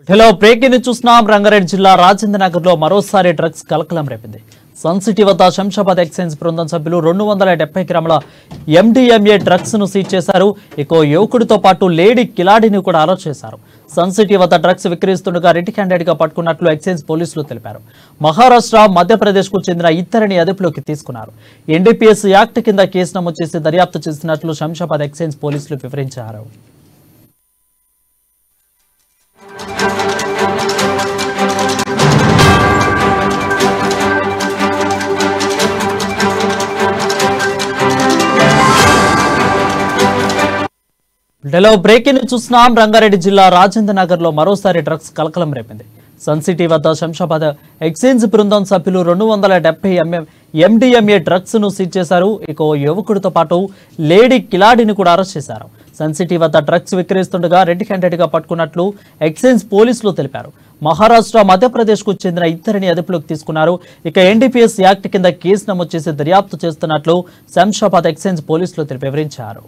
Hello breaking news చూస్తున్నాం. రంగారెడ్డి జిల్లా రాజేంద్ర నగర్ లో మరోసారి డ్రగ్స్ కలకలం రేపింది. సన్ సిటీ వద్ద శంషాబాద్ ఎక్సైజ్ బృందం సభ్యులు 270 గ్రాముల MDMA డ్రగ్స్ ను సీజ్ చేశారు. ఇక యువకుడితో పాటు లేడీ కిలాడిని కూడా అరెస్ట్ చేశారు. సన్ సిటీ వద్ద డ్రగ్స్ విక్రయిస్తుండగా రెడ్ హ్యాండెడ్ గా పట్టుకున్నట్లు ఎక్సైజ్ పోలీసులు తెలిపారు. మహారాష్ట్ర, మధ్యప్రదేశ్ కు చెందిన ఇద్దరిని అదుపులోకి తీసుకున్నారు. NDPS యాక్ట్ కింద కేసు నమోదు చేసి దర్యాప్తు చేసినట్లు శంషాబాద్ ఎక్సైజ్ పోలీసులు వివరించారు. హలో బ్రేకింగ్ న్యూస్ చూస్తున్నాం. రంగారెడ్డి జిల్లా రాజేంద్ర నగర్ లో మరోసారి డ్రగ్స్ కలకలం రేపింది. సన్ సిటీ వద్ద శంషాబాద్ ఎక్సైజ్ బృందం సభ్యులు 270 MDMA డ్రగ్స్ ను సీజ్ చేశారు. ఇక యువకుడితో పాటు లేడీ కిలాడిని కూడా అరెస్ట్ చేశారు. సన్ సిటీ వద్ద డ్రగ్స్ విక్రయిస్తుండగా రెడ్ హ్యాండెడ్ గా పట్టుకున్నట్లు ఎక్సైజ్ పోలీసులు తెలిపారు. మహారాష్ట్ర, మధ్యప్రదేశ్ కు చెందిన ఇద్దరిని అదుపులోకి తీసుకున్నారు. ఇక NDPS యాక్ట్ కింద కేసు నమోదు చేసి దర్యాప్తు చేస్తున్నట్లు శంషాబాద్ ఎక్సైజ్ పోలీసులు వివరించారు.